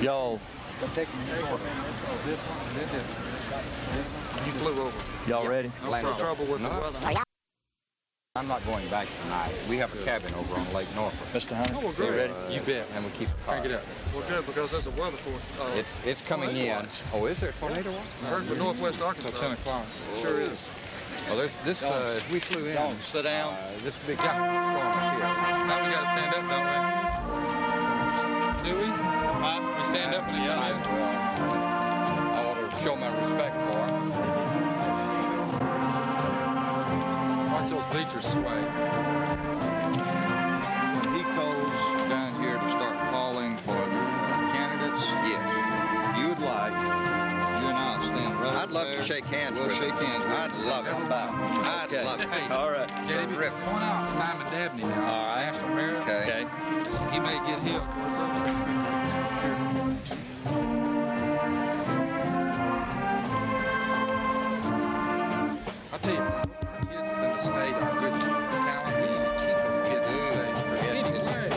Y'all. You flew over. Y'all ready? No trouble with the weather. I'm not going back tonight. We have a cabin over on Lake Norfolk. Mr. Hunter, Oh, well, you great. ready? You bet. And we keep the car. Crank it up. Well, good, because there's a weather for It's coming in. Oh, is there a tornado watch? I heard for northwest Arkansas. Till 10 o'clock. Sure is. Well, there's this, as we flew in, Don't sit down. This big storm is here. Now we got to stand up, don't we? Do we? We stand up when it Might comes as in? well. I ought to show my respect for him. Watch those bleachers sway. When he goes down here to start calling for the candidates, Yes. you would like, you and I'll stand right I'd love there. to shake hands We'll with shake him. hands with I'd him. love it. I'd Okay. love it. Hey, All right. JB, Terrific. point out Simon Dabney now. All right. National Mayor. Okay. He may get hit. What's up? I'll tell you, our kids within the state are good talent. We need to keep those kids in the state. Anyway,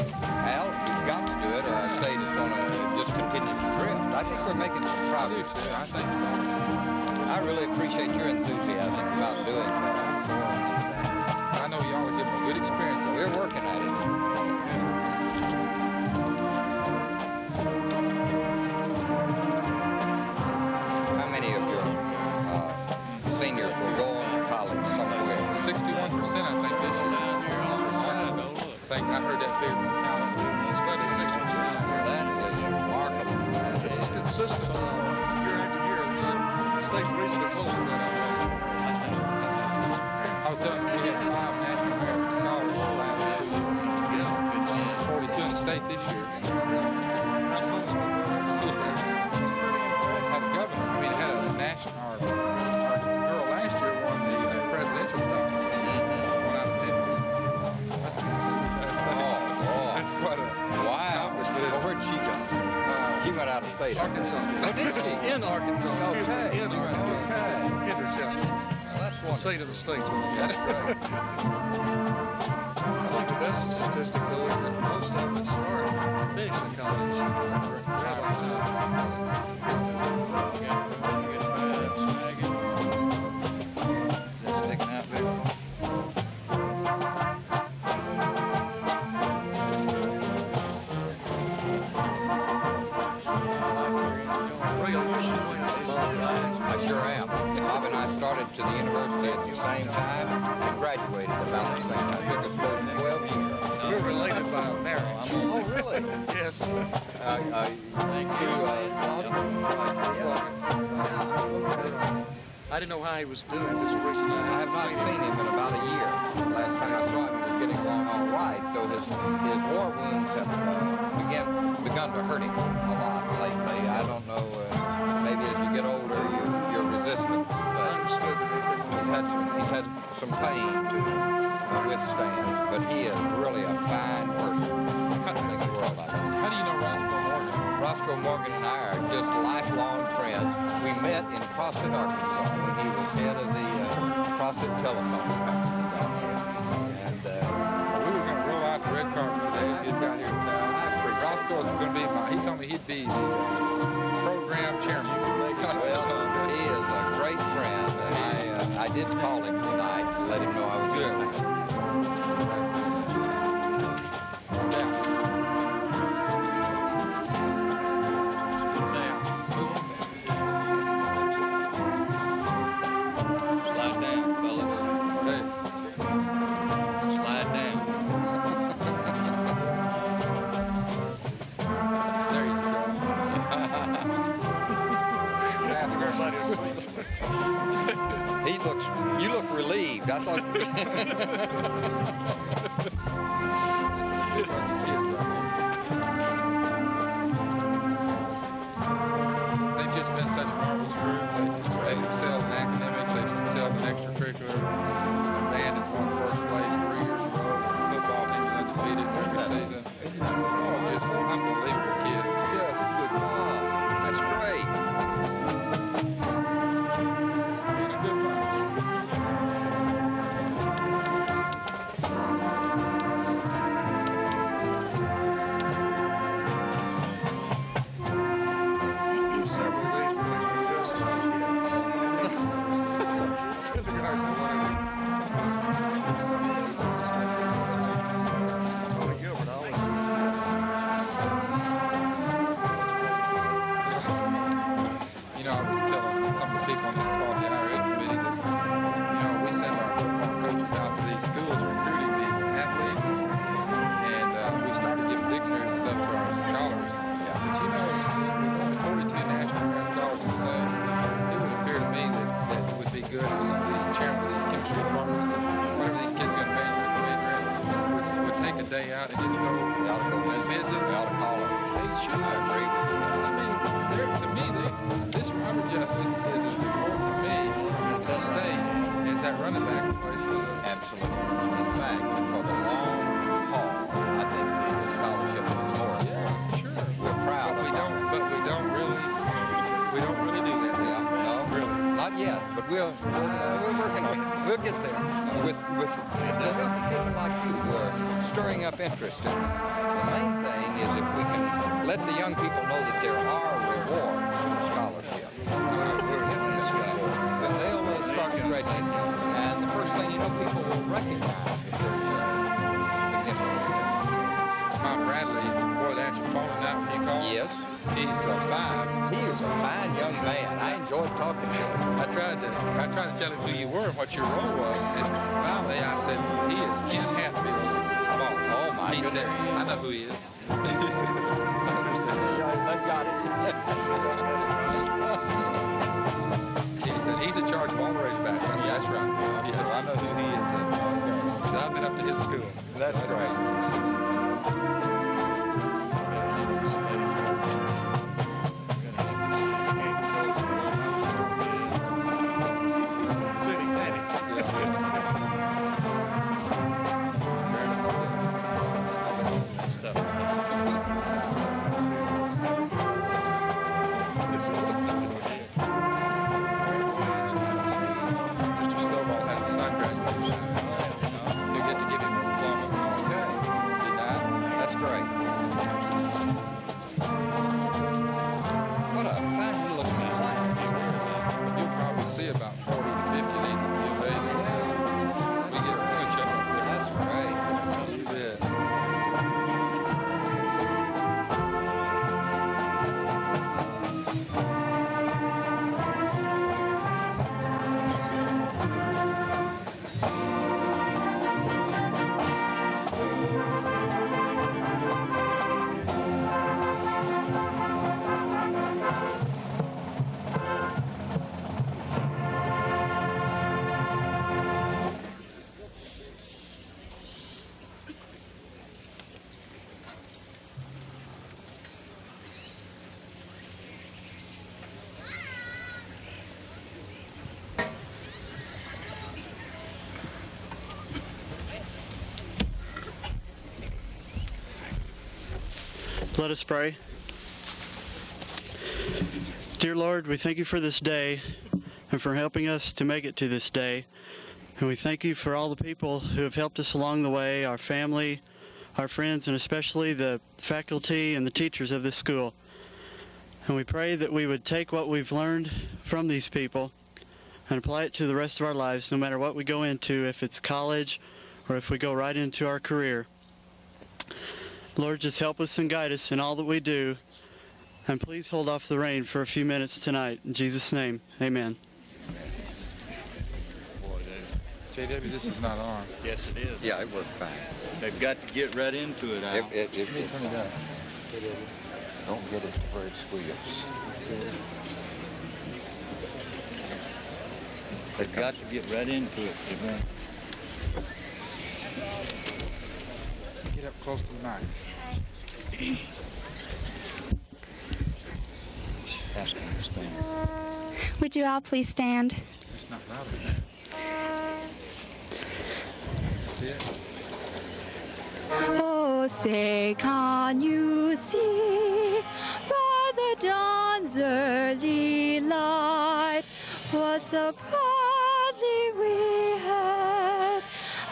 Al, we've got to do it, or our state is going to just continue to drift. I think we're making some I do progress. too. I think so. I really appreciate your enthusiasm about doing that. I know y'all are giving a good experience over We're here. working at it. How many of your seniors will go on to college somewhere? 61%, I think, this year. I heard that figure from the calendar. It's about 60%. That is remarkable. This is consistent year after year. The state's reasonably close to that, I think. I was telling you, we had 5 national merit scholars last year. 42 in the state this year. Had a governor, I mean, it had a national, our girl last year won the presidential stuff. Won out of Memphis. That's quite a Wow. accomplishment. Well, where'd she go? She went out of state. Arkansas. Oh, did she? In Arkansas. Excuse Okay. me. In Arkansas. Okay. Hendricks County. Well, that's The wonderful. state of the states. That's great. I think the best statistic, though, is that most of us start finishing college right on time. That's sticking out there. Ray, are you showing some love, right? I sure am. Bob and I started to the university at the same time and graduated about the same time. It took us both 12 years. We're related by marriage. Oh, really? Yes. Thank you, I didn't know how he was doing just recently. I have not seen him in about a year. Last time I saw him, he was getting along all right, though his war wounds have begun to hurt him a lot lately. I don't know, maybe as you get older, you're resistant. But Understood. he's had some pain to withstand, but he is really a fine person in this world, I think. How do you know Roscoe Morgan? Roscoe Morgan and I are just lifelong friends. We met in Crossett, Arkansas, when he was head of the Crossett Telephone Company down here. And We were going to roll out the red carpet today if he'd got here today. Roscoe was going to be he told me he'd be the program chairman. well, he is a great friend, and I did call him tonight to let him know I was here. Slide down, fellas. Slide down. There you go. Ask everybody to sleep. You look relieved. I thought. They've just been such a marvelous group. They excelled in academics. They've excelled in extracurricular. The band has won first place 3 years in a row. Football team's undefeated every season. Oh, just unbelievable kids. Yes, good. That's great. And a good bunch. They ought to go visit. Visit. They ought to call them. They should. I agree with you. I mean, to me, this Robert Justice is as important to me to the state as that running back plays for the. Absolutely. In fact, for the long haul, I think the scholarship is more important. Yeah, sure. We're proud But of we don't really do that. Yeah, no, Really. not yet, but we're working on it. We'll get there. With people like you who are stirring up interest in it. The main thing is if we can let the young people know that there are rewards for scholarship. We're giving this guy. Then they'll start stretching. And the first thing you know, people will recognize that there's a significance there. My Bradley, boy, that's your phone out when you call. Yes. He's survived. He is a fine young man. I enjoyed talking to him. I tried to tell him who you were and what your role was, and finally I said, he is Ken Hatfield's boss. Oh, my He goodness. said, I know who he is. He said, I understand. I got it. He said, he's in charge of all the Razorbacks. I said, that's right. He said, well, I know who he is. He said, I've been up to his school. That's great. Mr. Stovall had a son graduation. You'll get to give him a diploma. Okay. Did that? That's great. What a fine looking class. You'll probably see about 40 to 50 of these in the day. We get a bunch of them. That's great. You bet. Let us pray. Dear Lord, we thank you for this day and for helping us to make it to this day. And we thank you for all the people who have helped us along the way, our family, our friends, and especially the faculty and the teachers of this school. And we pray that we would take what we've learned from these people and apply it to the rest of our lives, no matter what we go into, if it's college or if we go right into our career. Lord, just help us and guide us in all that we do. And please hold off the rain for a few minutes tonight. In Jesus' name, amen. JW, this is not on. Yes, it is. Yeah, it worked fine. They've got to get right into it, Al. It don't get it to where it squeals. They've got to get right into it. They won't. Get up close to the mic. Ask them to stand. Would you all please stand? It's not loud enough. See it? Oh, say, can you see by the dawn's early light what so proudly we hailed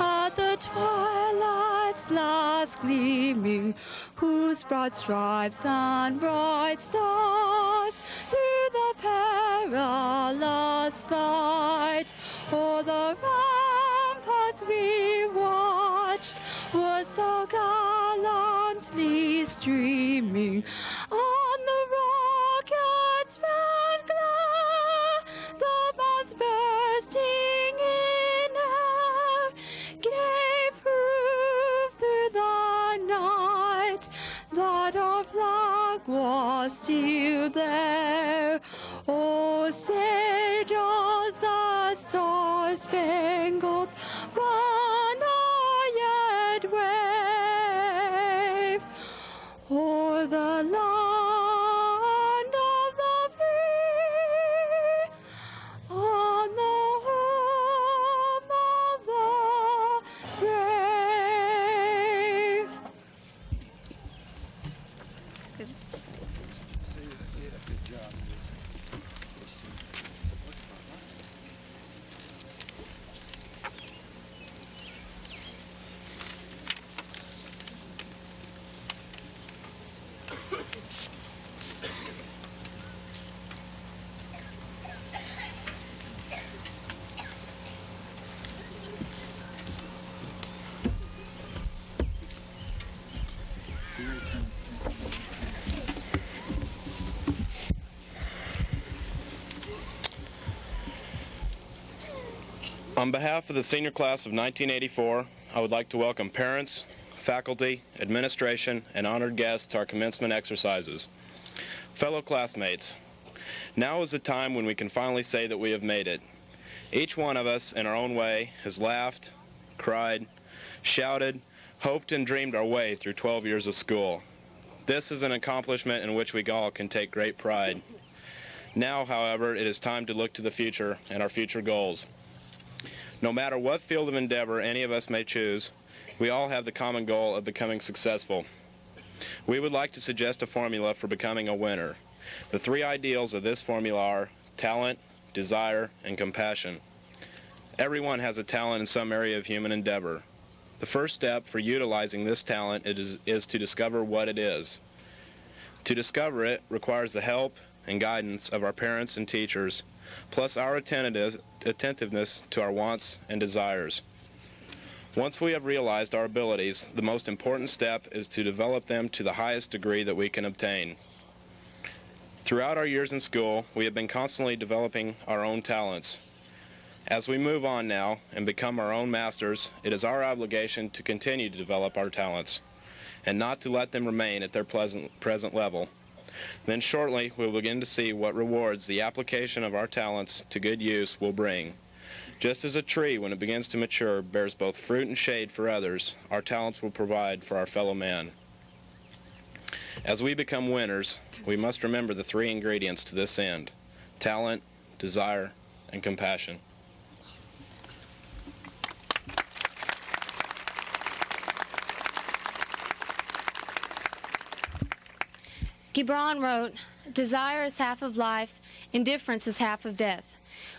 at the twilight's last gleaming, whose broad stripes and bright stars through the perilous fight o'er the ramparts we watched was so gallantly streaming on the rocket's red glare, the bombs bursting in air gave proof through the night that our flag was still there. Oh, say does the star-spangled banner yet Good. Good job. On behalf of the senior class of 1984, I would like to welcome parents, faculty, administration, and honored guests to our commencement exercises. Fellow classmates, now is the time when we can finally say that we have made it. Each one of us, in our own way, has laughed, cried, shouted, hoped, and dreamed our way through 12 years of school. This is an accomplishment in which we all can take great pride. Now, however, it is time to look to the future and our future goals. No matter what field of endeavor any of us may choose, we all have the common goal of becoming successful. We would like to suggest a formula for becoming a winner. The three ideals of this formula are talent, desire, and compassion. Everyone has a talent in some area of human endeavor. The first step for utilizing this talent is to discover what it is. To discover it requires the help and guidance of our parents and teachers, plus our attentiveness to our wants and desires. Once we have realized our abilities, the most important step is to develop them to the highest degree that we can obtain. Throughout our years in school, we have been constantly developing our own talents. As we move on now and become our own masters, it is our obligation to continue to develop our talents and not to let them remain at their present level. Then shortly we will begin to see what rewards the application of our talents to good use will bring. Just as a tree, when it begins to mature, bears both fruit and shade for others, our talents will provide for our fellow man. As we become winners, we must remember the three ingredients to this end: talent, desire, and compassion. Gibran wrote, "Desire is half of life, indifference is half of death."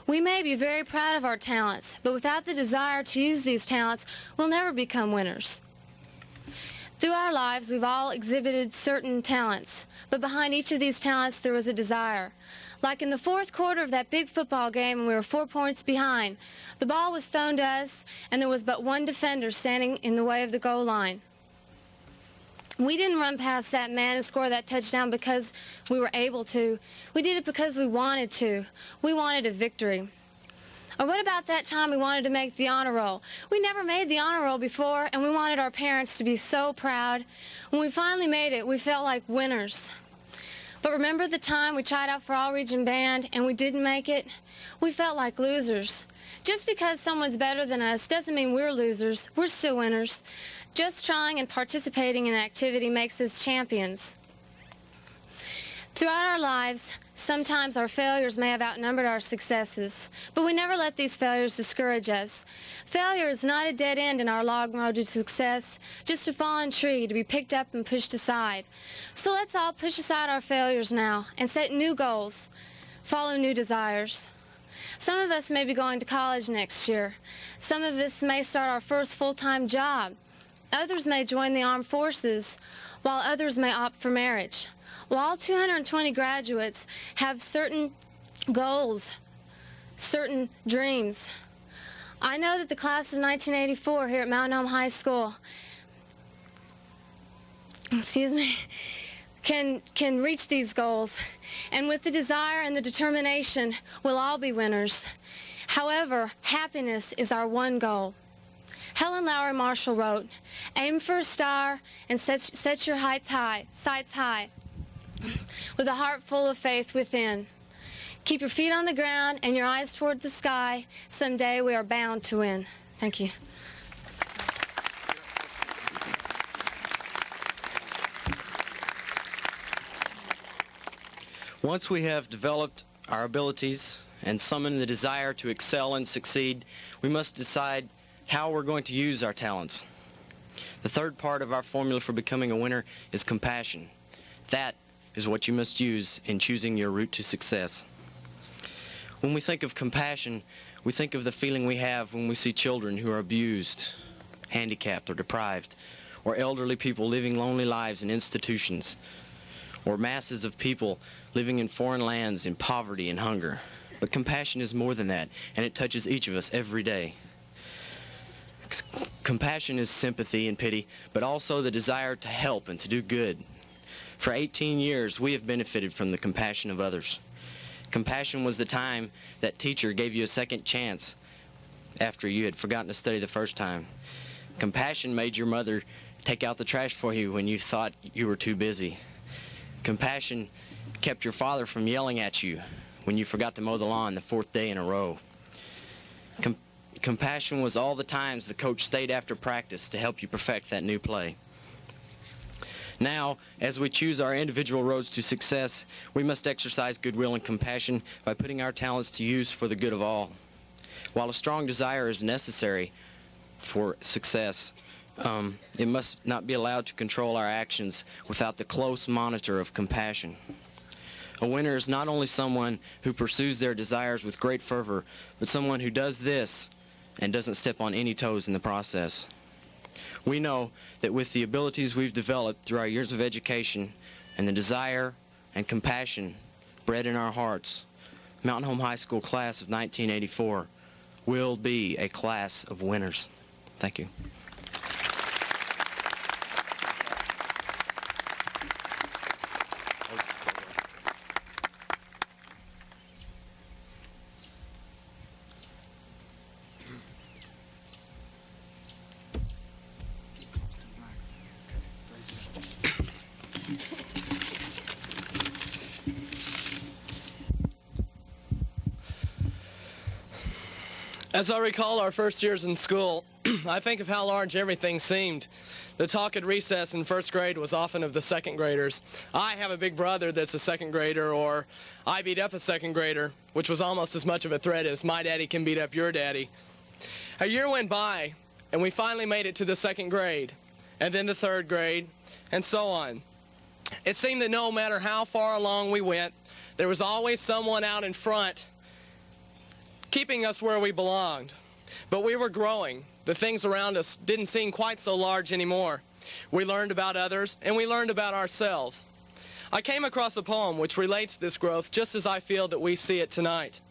We may be very proud of our talents, but without the desire to use these talents, we'll never become winners. Through our lives, we've all exhibited certain talents, but behind each of these talents, there was a desire. Like in the fourth quarter of that big football game when we were 4 points behind, the ball was thrown to us, and there was but one defender standing in the way of the goal line. We didn't run past that man and score that touchdown because we were able to. We did it because we wanted to. We wanted a victory. Or what about that time we wanted to make the honor roll? We never made the honor roll before, and we wanted our parents to be so proud. When we finally made it, we felt like winners. But remember the time we tried out for all-region band and we didn't make it? We felt like losers. Just because someone's better than us doesn't mean we're losers. We're still winners. Just trying and participating in an activity makes us champions. Throughout our lives, sometimes our failures may have outnumbered our successes, but we never let these failures discourage us. Failure is not a dead end in our long road to success, just a fallen tree to be picked up and pushed aside. So let's all push aside our failures now and set new goals, follow new desires. Some of us may be going to college next year. Some of us may start our first full-time job. Others may join the armed forces, while others may opt for marriage. While all 220 graduates have certain goals, certain dreams, I know that the class of 1984 here at Mountain Home High School, can reach these goals. And with the desire and the determination, we'll all be winners. However, happiness is our one goal. Helen Lowry Marshall wrote, "Aim for a star and set your sights high, with a heart full of faith within. Keep your feet on the ground and your eyes toward the sky. Someday we are bound to win." Thank you. Once we have developed our abilities and summoned the desire to excel and succeed, we must decide how we're going to use our talents. The third part of our formula for becoming a winner is compassion. That is what you must use in choosing your route to success. When we think of compassion, we think of the feeling we have when we see children who are abused, handicapped, or deprived, or elderly people living lonely lives in institutions, or masses of people living in foreign lands in poverty and hunger. But compassion is more than that, and it touches each of us every day. Compassion is sympathy and pity, but also the desire to help and to do good. For 18 years, we have benefited from the compassion of others. Compassion was the time that teacher gave you a second chance after you had forgotten to study the first time. Compassion made your mother take out the trash for you when you thought you were too busy. Compassion kept your father from yelling at you when you forgot to mow the lawn the 4th day in a row. Compassion was all the times the coach stayed after practice to help you perfect that new play. Now, as we choose our individual roads to success, we must exercise goodwill and compassion by putting our talents to use for the good of all. While a strong desire is necessary for success, it must not be allowed to control our actions without the close monitor of compassion. A winner is not only someone who pursues their desires with great fervor, but someone who does this and doesn't step on any toes in the process. We know that with the abilities we've developed through our years of education and the desire and compassion bred in our hearts, Mountain Home High School class of 1984 will be a class of winners. Thank you. As I recall our first years in school, I think of how large everything seemed. The talk at recess in first grade was often of the second graders. I have a big brother that's a second grader, or I beat up a second grader, which was almost as much of a threat as my daddy can beat up your daddy. A year went by, and we finally made it to the second grade, and then the third grade, and so on. It seemed that no matter how far along we went, there was always someone out in front keeping us where we belonged. But we were growing. The things around us didn't seem quite so large anymore. We learned about others, and we learned about ourselves. I came across a poem which relates to this growth just as I feel that we see it tonight.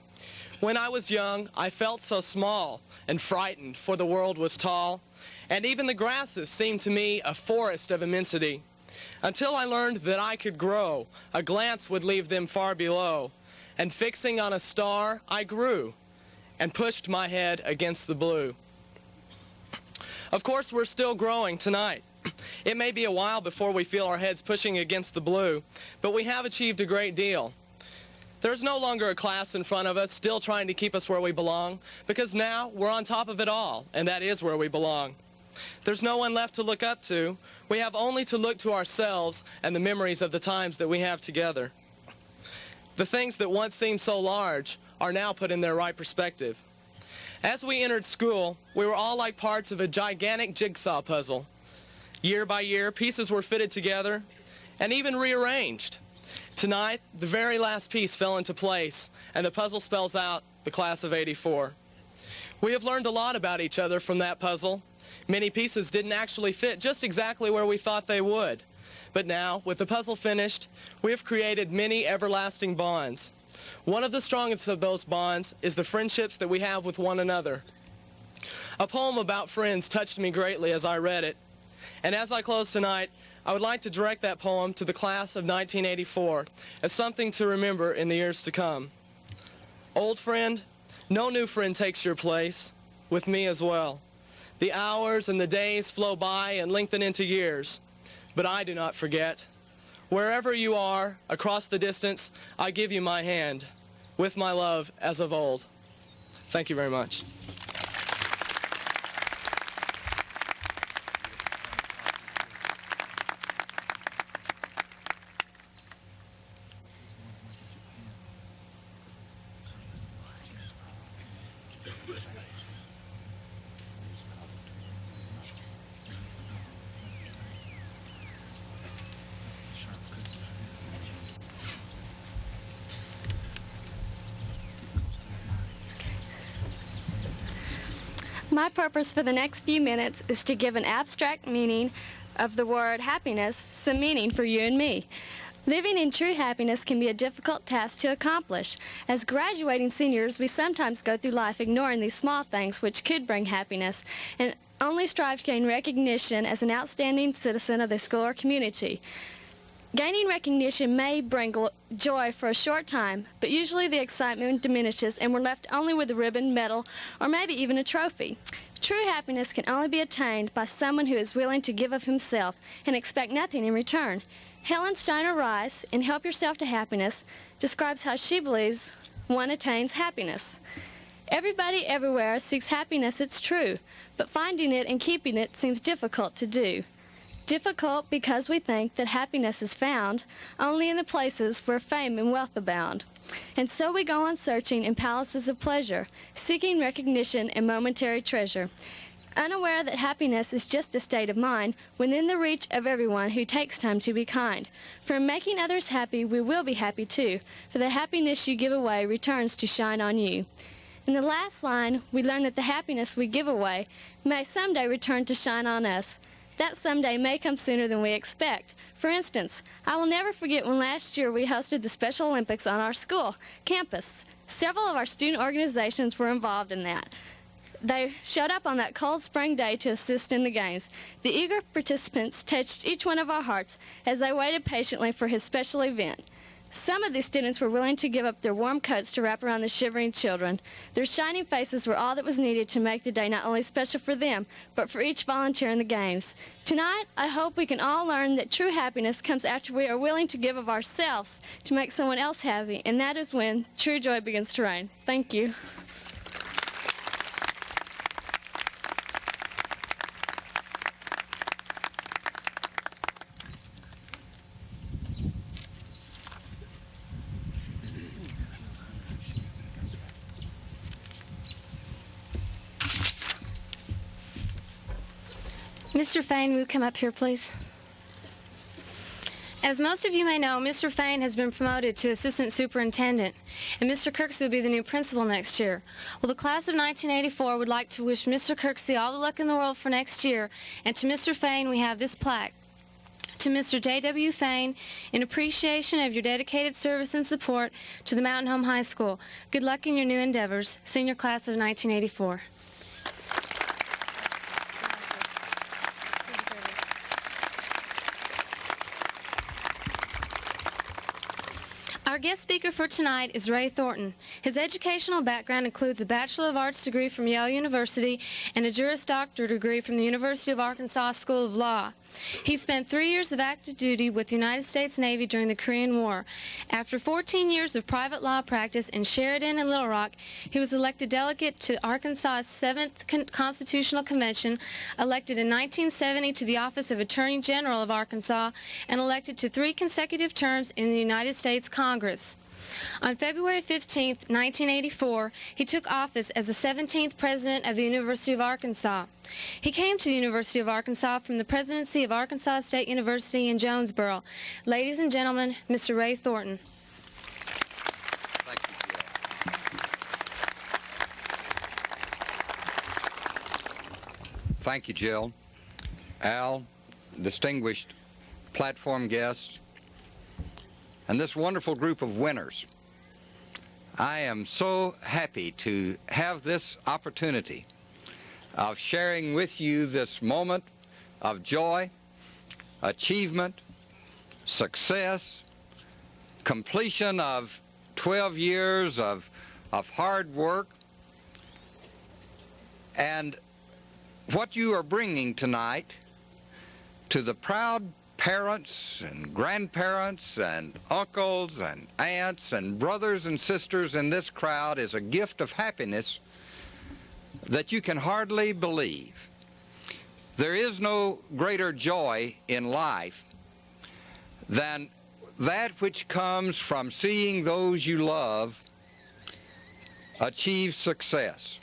When I was young, I felt so small and frightened, for the world was tall, and even the grasses seemed to me a forest of immensity. Until I learned that I could grow, a glance would leave them far below, and fixing on a star, I grew and pushed my head against the blue. Of course, we're still growing tonight. It may be a while before we feel our heads pushing against the blue, but we have achieved a great deal. There's no longer a class in front of us still trying to keep us where we belong, because now we're on top of it all, and that is where we belong. There's no one left to look up to. We have only to look to ourselves and the memories of the times that we have together. The things that once seemed so large are now put in their right perspective. As we entered school, we were all like parts of a gigantic jigsaw puzzle. Year by year, pieces were fitted together and even rearranged. Tonight, the very last piece fell into place, and the puzzle spells out the class of '84. We have learned a lot about each other from that puzzle. Many pieces didn't actually fit just exactly where we thought they would. But now, with the puzzle finished, we have created many everlasting bonds. One of the strongest of those bonds is the friendships that we have with one another. A poem about friends touched me greatly as I read it. And as I close tonight, I would like to direct that poem to the class of 1984 as something to remember in the years to come. Old friend, no new friend takes your place, with me as well. The hours and the days flow by and lengthen into years, but I do not forget. Wherever you are, across the distance, I give you my hand, with my love as of old. Thank you very much. My purpose for the next few minutes is to give an abstract meaning of the word happiness, some meaning for you and me. Living in true happiness can be a difficult task to accomplish. As graduating seniors, we sometimes go through life ignoring these small things which could bring happiness, and only strive to gain recognition as an outstanding citizen of the school or community. Gaining recognition may bring joy for a short time, but usually the excitement diminishes and we're left only with a ribbon, medal, or maybe even a trophy. True happiness can only be attained by someone who is willing to give of himself and expect nothing in return. Helen Steiner Rice, in Help Yourself to Happiness, describes how she believes one attains happiness. Everybody everywhere seeks happiness, it's true, but finding it and keeping it seems difficult to do. Difficult because we think that happiness is found only in the places where fame and wealth abound. And so we go on searching in palaces of pleasure, seeking recognition and momentary treasure, unaware that happiness is just a state of mind within the reach of everyone who takes time to be kind. From making others happy, we will be happy too, for the happiness you give away returns to shine on you. In the last line, we learn that the happiness we give away may someday return to shine on us. That someday may come sooner than we expect. For instance, I will never forget when last year we hosted the Special Olympics on our school campus. Several of our student organizations were involved in that. They showed up on that cold spring day to assist in the games. The eager participants touched each one of our hearts as they waited patiently for his special event. Some of these students were willing to give up their warm coats to wrap around the shivering children. Their shining faces were all that was needed to make the day not only special for them, but for each volunteer in the games. Tonight, I hope we can all learn that true happiness comes after we are willing to give of ourselves to make someone else happy, and that is when true joy begins to reign. Thank you. Mr. Fain, will you come up here, please? As most of you may know, Mr. Fain has been promoted to Assistant Superintendent, and Mr. Kirksey will be the new principal next year. Well, the class of 1984 would like to wish Mr. Kirksey all the luck in the world for next year, and to Mr. Fain, we have this plaque. To Mr. J.W. Fain, in appreciation of your dedicated service and support to the Mountain Home High School. Good luck in your new endeavors, senior class of 1984. Our guest speaker for tonight is Ray Thornton. His educational background includes a Bachelor of Arts degree from Yale University and a Juris Doctor degree from the University of Arkansas School of Law. He spent 3 years of active duty with the United States Navy during the Korean War. After 14 years of private law practice in Sheridan and Little Rock, he was elected delegate to Arkansas's 7th Constitutional Convention, elected in 1970 to the office of Attorney General of Arkansas, and elected to 3 consecutive terms in the United States Congress. On February 15, 1984, he took office as the 17th President of the University of Arkansas. He came to the University of Arkansas from the presidency of Arkansas State University in Jonesboro. Ladies and gentlemen, Mr. Ray Thornton. Thank you, Jill. Al, distinguished platform guests, and this wonderful group of winners. I am so happy to have this opportunity of sharing with you this moment of joy, achievement, success, completion of 12 years of hard work, and what you are bringing tonight to the proud parents and grandparents and uncles and aunts and brothers and sisters in this crowd is a gift of happiness that you can hardly believe. There is no greater joy in life than that which comes from seeing those you love achieve success.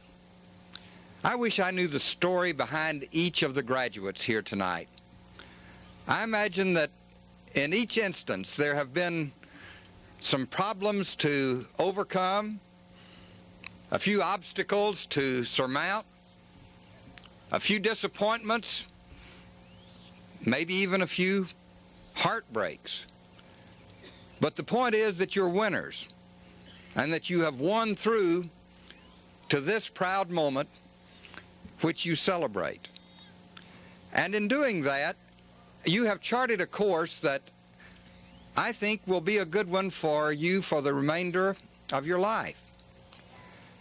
I wish I knew the story behind each of the graduates here tonight. I imagine that in each instance there have been some problems to overcome, a few obstacles to surmount, a few disappointments, maybe even a few heartbreaks. But the point is that you're winners and that you have won through to this proud moment which you celebrate. And in doing that, you have charted a course that I think will be a good one for you for the remainder of your life.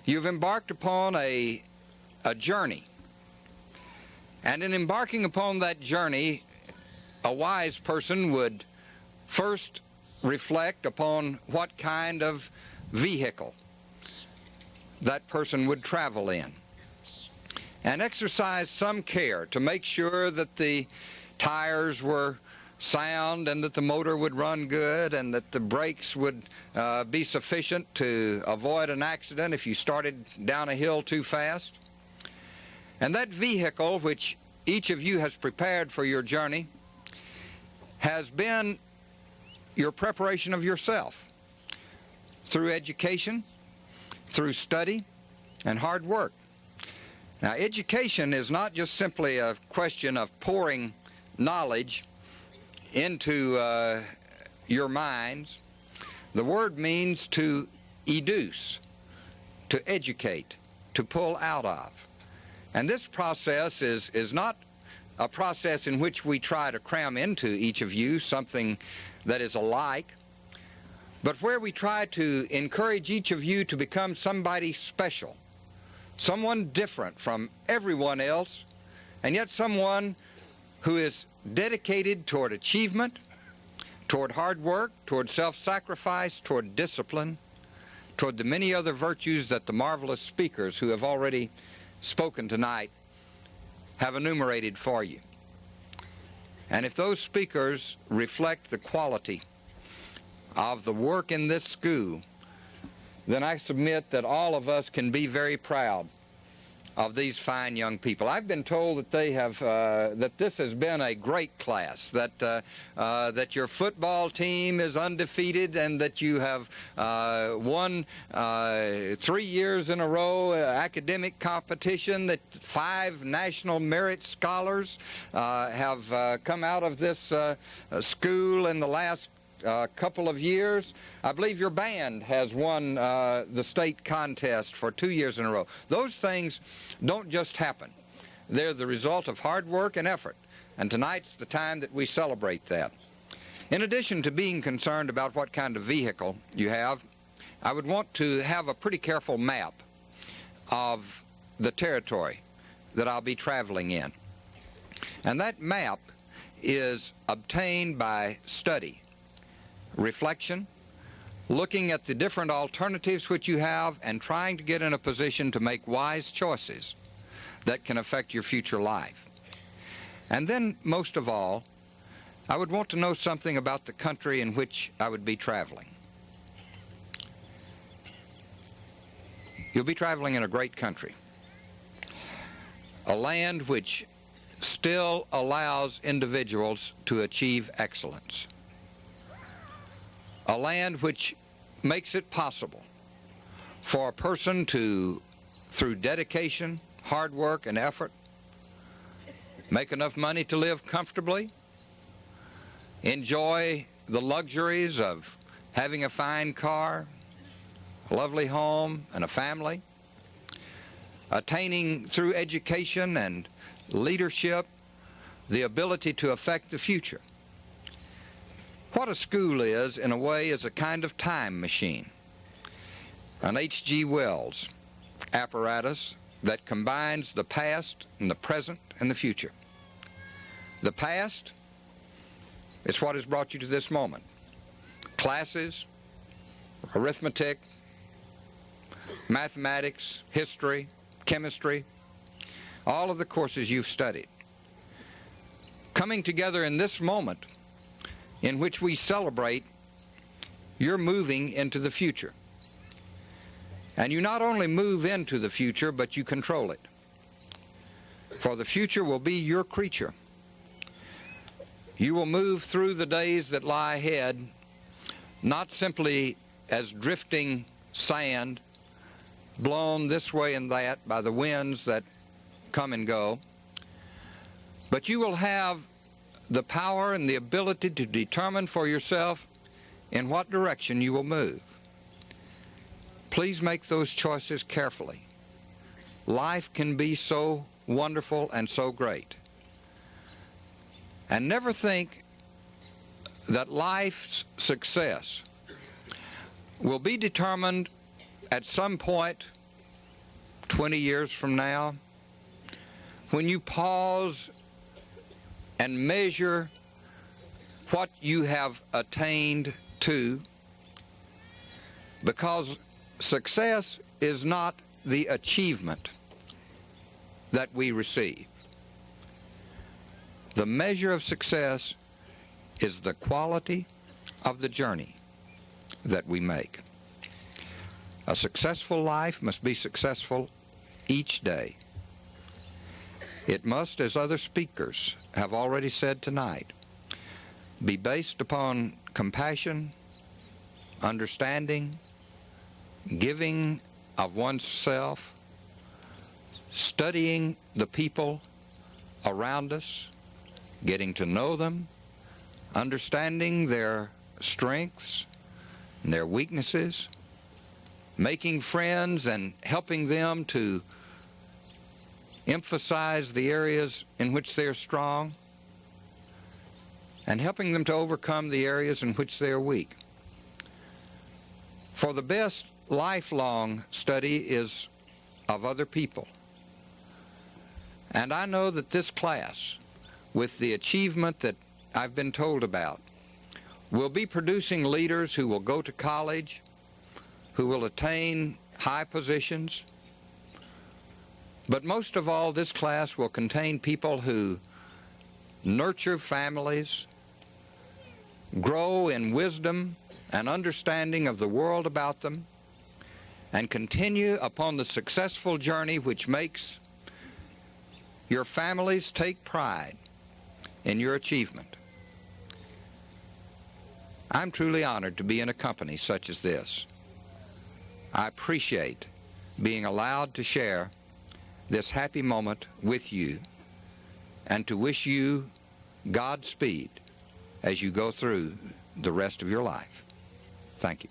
You've embarked upon a journey. And in embarking upon that journey, a wise person would first reflect upon what kind of vehicle that person would travel in, and exercise some care to make sure that the tires were sound and that the motor would run good and that the brakes would be sufficient to avoid an accident if you started down a hill too fast. And that vehicle which each of you has prepared for your journey has been your preparation of yourself through education, through study, and hard work. Now, education is not just simply a question of pouring knowledge into your minds. The word means to educe, to educate, to pull out of. And this process is not a process in which we try to cram into each of you something that is alike, but where we try to encourage each of you to become somebody special, someone different from everyone else, and yet someone who is dedicated toward achievement, toward hard work, toward self-sacrifice, toward discipline, toward the many other virtues that the marvelous speakers who have already spoken tonight have enumerated for you. And if those speakers reflect the quality of the work in this school, then I submit that all of us can be very proud of these fine young people. I've been told that they have that this has been a great class, that your football team is undefeated and that you have won 3 years in a row academic competition, that 5 national merit scholars have come out of this school in the last couple of years. I believe your band has won the state contest for 2 years in a row. Those things don't just happen. They're the result of hard work and effort, and tonight's the time that we celebrate that. In addition to being concerned about what kind of vehicle you have, I would want to have a pretty careful map of the territory that I'll be traveling in. And that map is obtained by study, reflection, looking at the different alternatives which you have, and trying to get in a position to make wise choices that can affect your future life. And then, most of all, I would want to know something about the country in which I would be traveling. You'll be traveling in a great country, a land which still allows individuals to achieve excellence, a land which makes it possible for a person to, through dedication, hard work, and effort, make enough money to live comfortably, enjoy the luxuries of having a fine car, a lovely home, and a family, attaining through education and leadership the ability to affect the future. What a school is, in a way, is a kind of time machine, an H.G. Wells apparatus that combines the past and the present and the future. The past is what has brought you to this moment. Classes, arithmetic, mathematics, history, chemistry, all of the courses you've studied. Coming together in this moment in which we celebrate, you're moving into the future. And you not only move into the future, but you control it. For the future will be your creature. You will move through the days that lie ahead, not simply as drifting sand, blown this way and that by the winds that come and go, But you will have the power and the ability to determine for yourself in what direction you will move. Please make those choices carefully. Life can be so wonderful and so great. And never think that life's success will be determined at some point 20 years from now when you pause and measure what you have attained to, because success is not the achievement that we receive. The measure of success is the quality of the journey that we make. A successful life must be successful each day. It must, as other speakers have already said tonight, be based upon compassion, understanding, giving of oneself, studying the people around us, getting to know them, understanding their strengths and their weaknesses, making friends and helping them to emphasize the areas in which they're strong, and helping them to overcome the areas in which they are weak. For the best lifelong study is of other people. And I know that this class, with the achievement that I've been told about, will be producing leaders who will go to college, who will attain high positions. But most of all, this class will contain people who nurture families, grow in wisdom and understanding of the world about them, and continue upon the successful journey which makes your families take pride in your achievement. I'm truly honored to be in a company such as this. I appreciate being allowed to share this happy moment with you, and to wish you Godspeed as you go through the rest of your life. Thank you.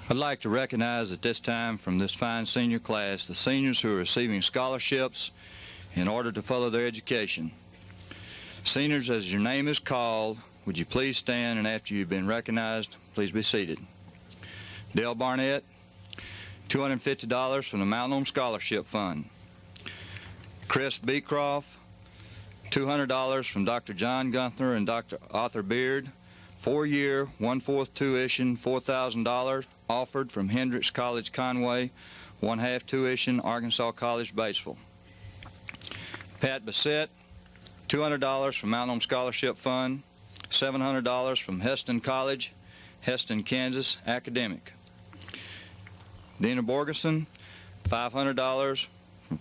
I'd like to recognize at this time from this fine senior class the seniors who are receiving scholarships in order to follow their education. Seniors, as your name is called, would you please stand, and after you've been recognized, please be seated. Dale Barnett, $250 from the Mountain Home Scholarship Fund. Chris Beecroft, $200 from Dr. John Gunther and Dr. Arthur Beard, 4-year, 1/4 tuition, $4,000, offered from Hendricks College Conway, 1/2 tuition, Arkansas College Batesville. Pat Bassett, $200 from Mountain Home Scholarship Fund, $700 from Heston College, Heston, Kansas, academic. Dina Borgeson, $500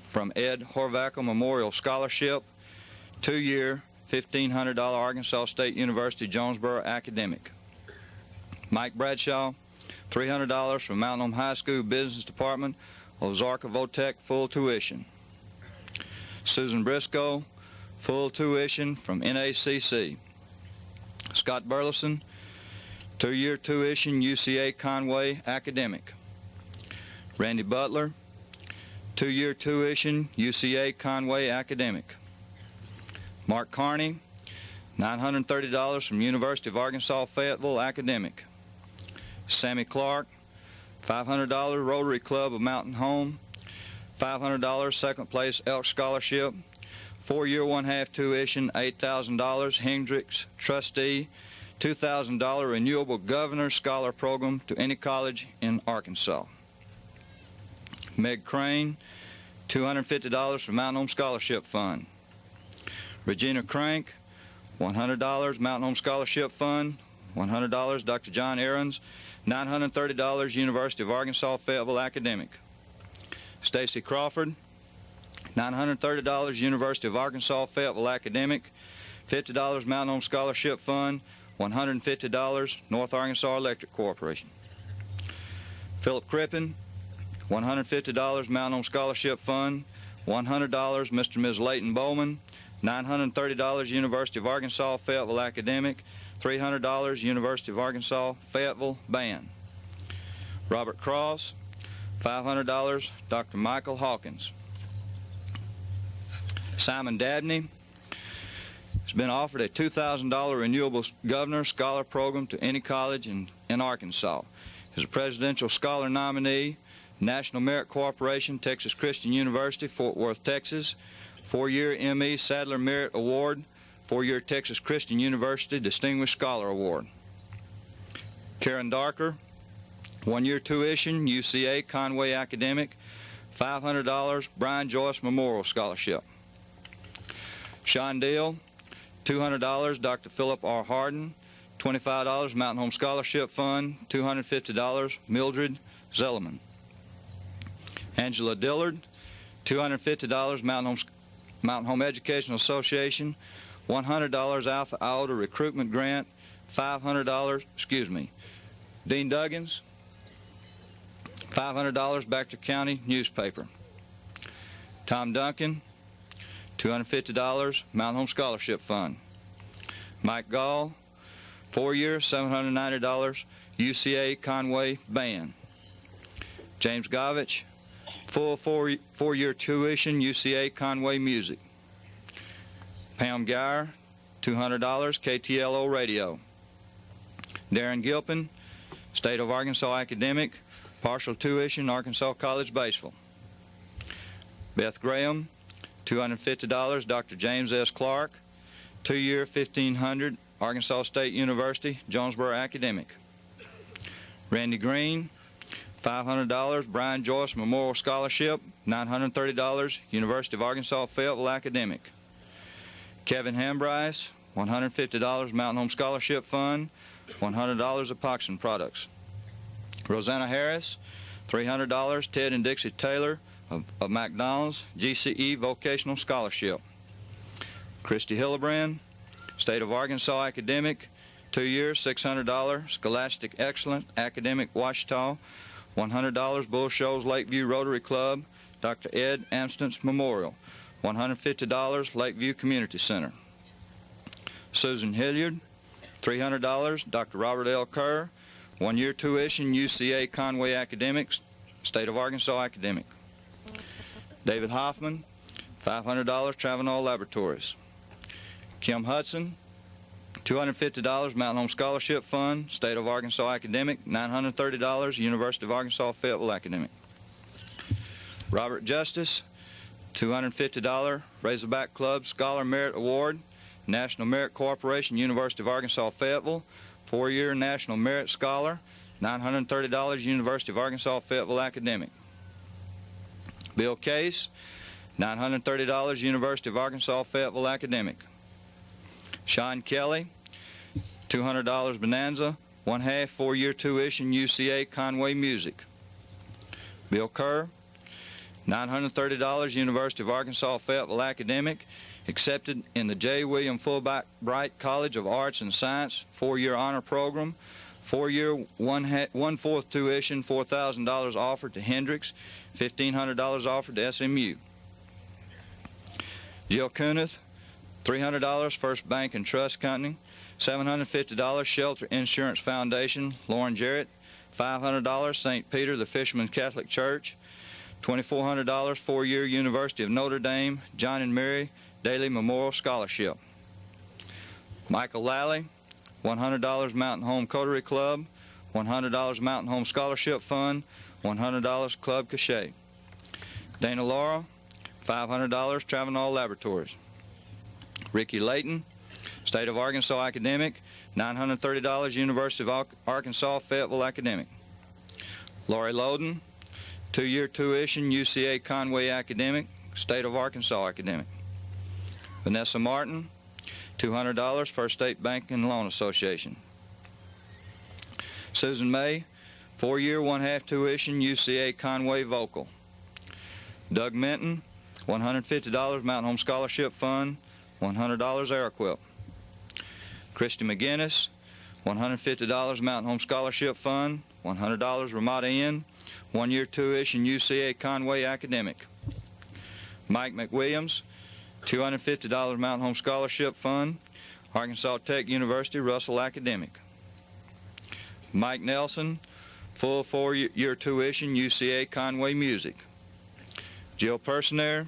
from Ed Horvacle Memorial Scholarship, 2-year, $1,500 Arkansas State University, Jonesboro, academic. Mike Bradshaw, $300 from Mountain Home High School Business Department, Ozarka Votech, full tuition. Susan Briscoe, full tuition from NACC. Scott Burleson, 2-year tuition, UCA Conway, academic. Randy Butler, 2-year tuition, UCA Conway, academic. Mark Carney, $930 from University of Arkansas Fayetteville, academic. Sammy Clark, $500 Rotary Club of Mountain Home, $500 second place Elk Scholarship, 4-year 1/2 tuition, $8,000 Hendricks trustee, $2,000 renewable governor scholar program to any college in Arkansas. Meg Crane, $250 from Mountain Home Scholarship Fund. Regina Crank, $100 Mountain Home Scholarship Fund, $100 Dr. John Aarons, $930 University of Arkansas Fayetteville, academic. Stacy Crawford, $930 University of Arkansas Fayetteville Academic, $50 Mountain Home Scholarship Fund, $150 North Arkansas Electric Corporation. Philip Crippen, $150 Mountain Home Scholarship Fund, $100 Mr. and Ms. Leighton Bowman, $930 University of Arkansas Fayetteville Academic, $300 University of Arkansas Fayetteville Band. Robert Cross, $500 Dr. Michael Hawkins. Simon Dabney has been offered a $2,000 Renewable Governor Scholar Program to any college in Arkansas. He is a Presidential Scholar nominee, National Merit Corporation, Texas Christian University, Fort Worth, Texas, 4-year M.E. Sadler Merit Award, 4-year Texas Christian University Distinguished Scholar Award. Karen Darker, 1-year tuition, UCA Conway Academic, $500 Brian Joyce Memorial Scholarship. Sean Deal, $200 Dr. Philip R. Harden, $25 Mountain Home Scholarship Fund, $250 Mildred Zellerman. Angela Dillard, $250 Mountain Home Educational Association, $100 Alpha Iota Recruitment Grant, $500, Dean Duggins, $500 Baxter County Newspaper. Tom Duncan, $250 Mountain Home Scholarship Fund. Mike Gall, 4-year, $790 UCA Conway Band. James Govich, full 4-year tuition UCA Conway Music. Pam Geyer, $200 KTLO Radio. Darren Gilpin, State of Arkansas Academic, partial tuition Arkansas College Batesville. Beth Graham, $250 Dr. James S. Clark, 2-year $1,500 Arkansas State University Jonesboro Academic. Randy Green, $500 Brian Joyce Memorial Scholarship, $930 University of Arkansas Fayetteville Academic. Kevin Hambrice, $150 Mountain Home Scholarship Fund, $100 Epoxy Products. Rosanna Harris, $300 Ted and Dixie Taylor of McDonald's GCE Vocational Scholarship. Christy Hillebrand, State of Arkansas Academic, 2-year $600 Scholastic Excellent Academic Ouachita, $100 Bull Shoals Lakeview Rotary Club, Dr. Ed Amstance Memorial, $150 Lakeview Community Center. Susan Hilliard, $300 Dr. Robert L. Kerr, 1-year tuition UCA Conway Academics, State of Arkansas Academic. David Hoffman, $500 Travenol Laboratories. Kim Hudson, $250 Mountain Home Scholarship Fund, State of Arkansas Academic, $930 University of Arkansas Fayetteville Academic. Robert Justice, $250 Razorback Club Scholar Merit Award, National Merit Corporation, University of Arkansas Fayetteville, 4-year National Merit Scholar, $930 University of Arkansas Fayetteville Academic. Bill Case, $930 University of Arkansas Fayetteville Academic. Sean Kelly, $200 Bonanza, 1/2 4-year tuition UCA Conway Music. Bill Kerr, $930 University of Arkansas Fayetteville Academic, accepted in the J. William Fulbright College of Arts and Science 4-year honor program, 4-year 1/4 tuition, $4,000 offered to Hendricks, $1,500 offered to SMU. Jill Kunith, $300 First Bank and Trust Company, $750 Shelter Insurance Foundation, Lauren Jarrett, $500 St. Peter the Fisherman's Catholic Church, $2,400 4-year University of Notre Dame, John and Mary Daily Memorial Scholarship. Michael Lally, $100 Mountain Home Coterie Club, $100 Mountain Home Scholarship Fund, $100 Club Cachet. Dana Laura, $500 Travenol Laboratories. Ricky Layton, State of Arkansas Academic, $930 University of Arkansas Fayetteville Academic. Laurie Loden, 2-year tuition UCA Conway Academic, State of Arkansas Academic. Vanessa Martin, $200 First State Bank and Loan Association. Susan May, 4-year 1/2 tuition UCA Conway Vocal. Doug Minton, $150 Mountain Home Scholarship Fund, $100 Air Equip. Christy McGinnis, $150 Mountain Home Scholarship Fund, $100 Ramada Inn, 1-year tuition UCA Conway Academic. Mike McWilliams, $250 Mountain Home Scholarship Fund, Arkansas Tech University Russell Academic. Mike Nelson, full 4-year tuition UCA Conway Music. Jill Personaire,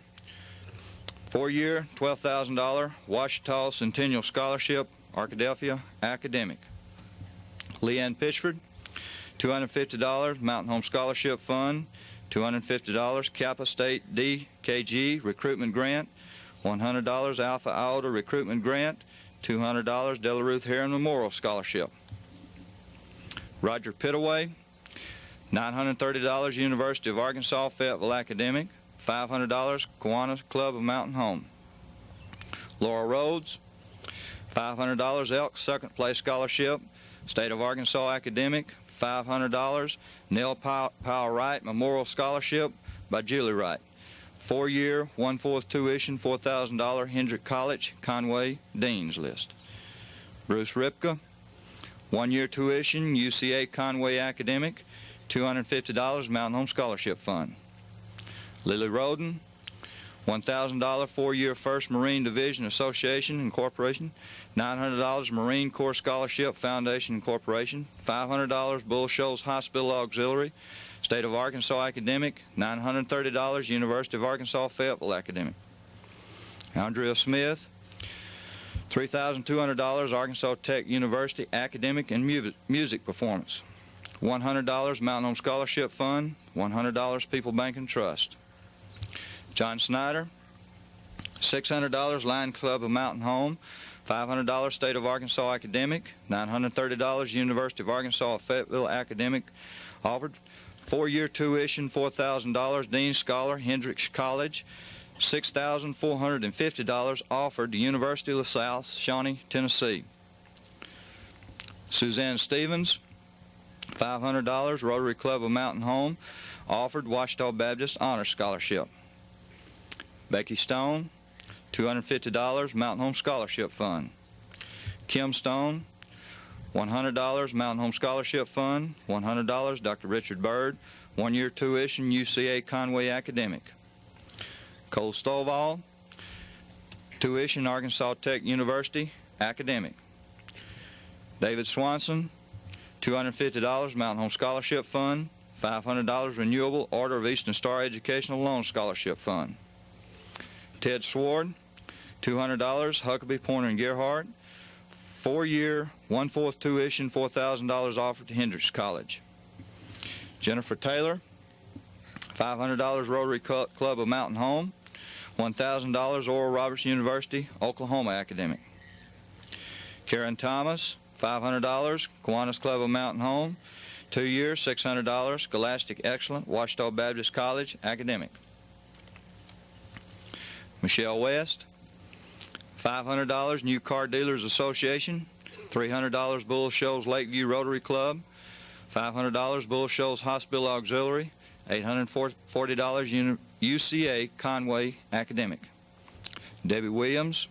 4-year $12,000 Ouachita Centennial Scholarship Arkadelphia Academic. Leanne Pitchford, $250 Mountain Home Scholarship Fund, $250 Kappa State DKG Recruitment Grant, $100 Alpha Iota Recruitment Grant, $200 Della Ruth Heron Memorial Scholarship. Roger Pittaway, $930 University of Arkansas Fayetteville Academic, $500 Kiwanis Club of Mountain Home. Laura Rhodes, $500 Elk Second Place Scholarship, State of Arkansas Academic, $500 Nell Powell Wright Memorial Scholarship by Julie Wright. 4-year, 1/4 tuition, $4,000 Hendrick College, Conway, Dean's List. Bruce Ripka, 1-year tuition, UCA Conway Academic, $250 Mountain Home Scholarship Fund. Lily Roden, $1,000 4-year 1st Marine Division Association Incorporation, $900 Marine Corps Scholarship Foundation Incorporation, $500 Bull Shoals Hospital Auxiliary, State of Arkansas Academic, $930 University of Arkansas Fayetteville Academic. Andrea Smith, $3,200 Arkansas Tech University Academic and Music Performance, $100 Mountain Home Scholarship Fund, $100 People Bank and Trust. John Snyder, $600 Lion Club of Mountain Home, $500 State of Arkansas Academic, $930 University of Arkansas Fayetteville Academic offered, 4-year tuition, $4,000 Dean Scholar, Hendricks College, $6,450 offered to University of La Salle, Shawnee, Tennessee. Suzanne Stevens, $500 Rotary Club of Mountain Home, offered Ouachita Baptist Honor Scholarship. Becky Stone, $250 Mountain Home Scholarship Fund. Kim Stone, $100 Mountain Home Scholarship Fund, $100 Dr. Richard Byrd, 1-year tuition UCA Conway Academic. Cole Stovall, tuition Arkansas Tech University Academic. David Swanson, $250 Mountain Home Scholarship Fund, $500 Renewable Order of Eastern Star Educational Loan Scholarship Fund. Ted Sward, $200 Huckabee, Pointer, and Gerhardt, 4-year, 1/4 tuition, $4,000 offered to Hendricks College. Jennifer Taylor, $500 Rotary Club of Mountain Home, $1,000 Oral Roberts University, Oklahoma Academic. Karen Thomas, $500 Kiwanis Club of Mountain Home, 2 years, $600 Scholastic Excellent, Ouachita Baptist College Academic. Michelle West, $500 New Car Dealers Association, $300 Bull Shoals Lakeview Rotary Club, $500 Bull Shoals Hospital Auxiliary, $840 UCA Conway Academic. Debbie Williams,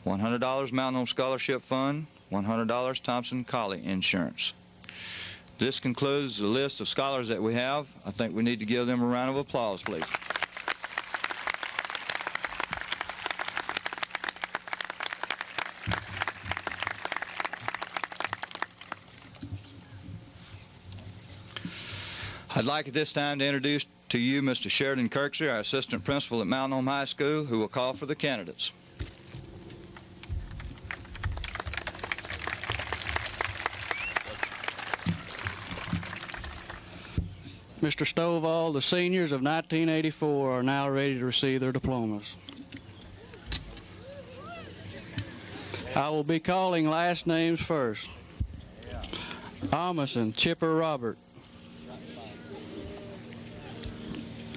$100 Mountain Home Scholarship Fund, $100 Thompson Colley Insurance. This concludes the list of scholars that we have. I think we need to give them a round of applause, please. I'd like at this time to introduce to you Mr. Sheridan Kirksey, our Assistant Principal at Mountain Home High School, who will call for the candidates. Mr. Stovall, the seniors of 1984 are now ready to receive their diplomas. I will be calling last names first. Amundsen, Chipper Robert.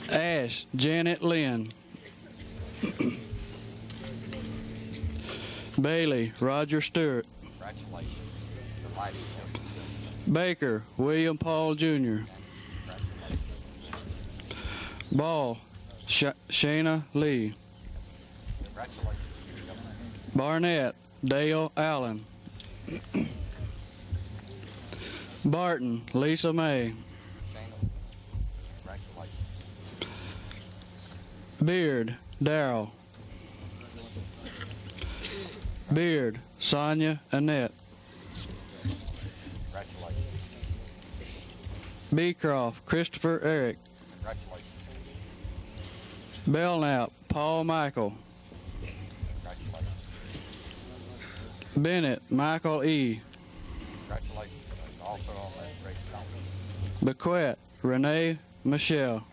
Ash, Janet Lynn. Bailey, Roger Stewart. Congratulations. Baker, William Paul Jr. Ball, Shayna Lee. Barnett Dale Allen. Barton Lisa May. Beard Darrell. Beard Sonia Annette. Beecroft Christopher Eric. Belknap Paul Michael. Bennett Michael E. Congratulations. Also on that great scholarship. Bequette Renee Michelle.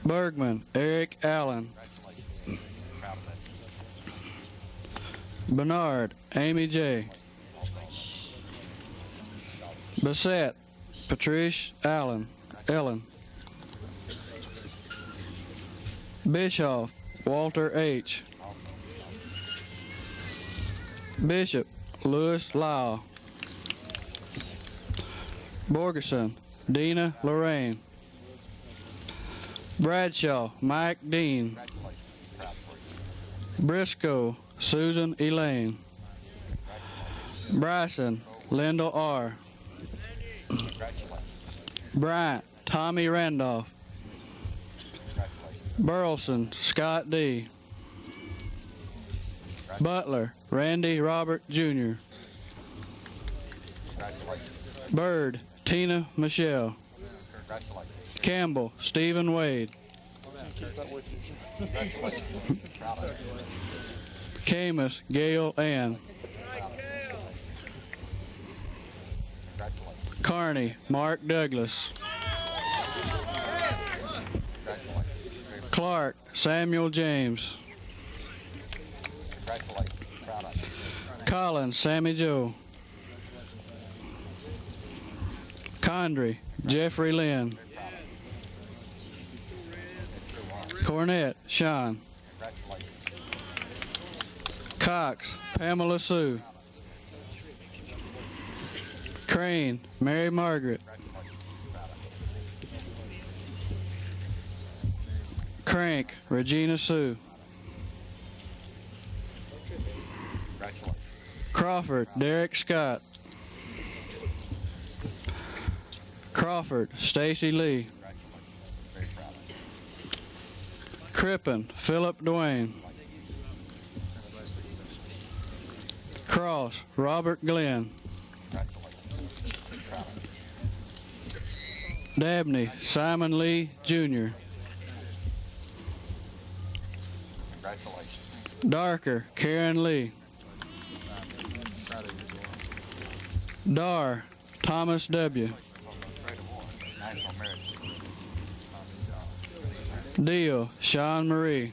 Bergman Eric Allen. Bernard Amy J. Bassett Patrice Ellen. Bischoff Walter H. Bishop Louis Lau. Borgeson Dina Lorraine. Bradshaw Mike Dean. Briscoe Susan Elaine. Bryson Lyndall R. Bryant Tommy Randolph. Burleson Scott D. Butler Randy Robert Jr. Bird Tina Michelle. Campbell Stephen Wade. Camus Gail Ann. Carney Mark Douglas. Clark Samuel James. Collins Sammy Joe. Condry Jeffrey Lynn. Cornett Sean. Cox Pamela Sue. Crane Mary Margaret. Crank Regina Sue. Crawford Derek Scott. Crawford Stacy Lee. Crippen Philip Dwayne. Cross Robert Glenn. Dabney Simon Lee Jr. Darker Karen Lee. Dar Thomas W. Deal Sean Marie.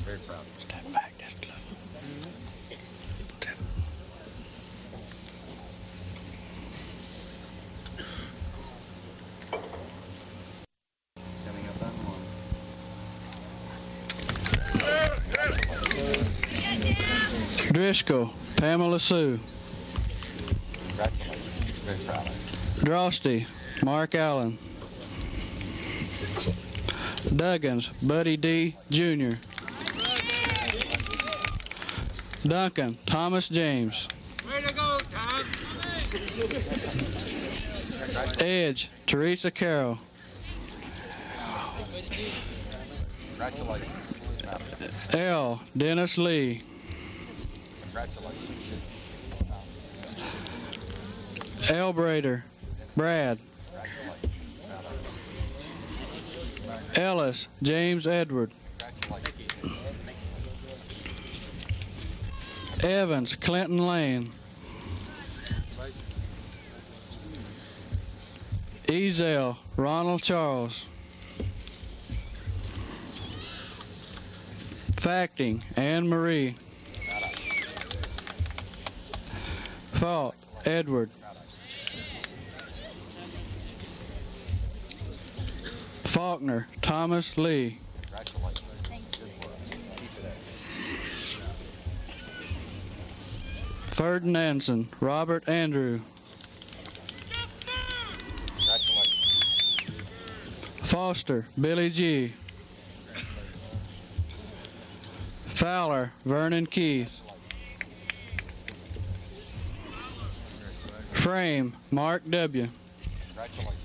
Very proud. Step back just a little. Coming up on one. Driscoll Pamela Sue. Congratulations. Very proud of Drosty Mark Allen. Duggins Buddy D. Jr. Duncan Thomas James. Way to go, Tom! Edge Teresa Carroll. Congratulations. L. Dennis Lee. Congratulations. L. Brader Brad. Ellis James Edward. Evans Clinton Lane. Ezel Ronald Charles. Facting Anne Marie. Fault Edward. Faulkner Thomas Lee. Ferdinandson Robert Andrew. Congratulations. Foster Billy G. Fowler Vernon Keith. Frame Mark W. Congratulations.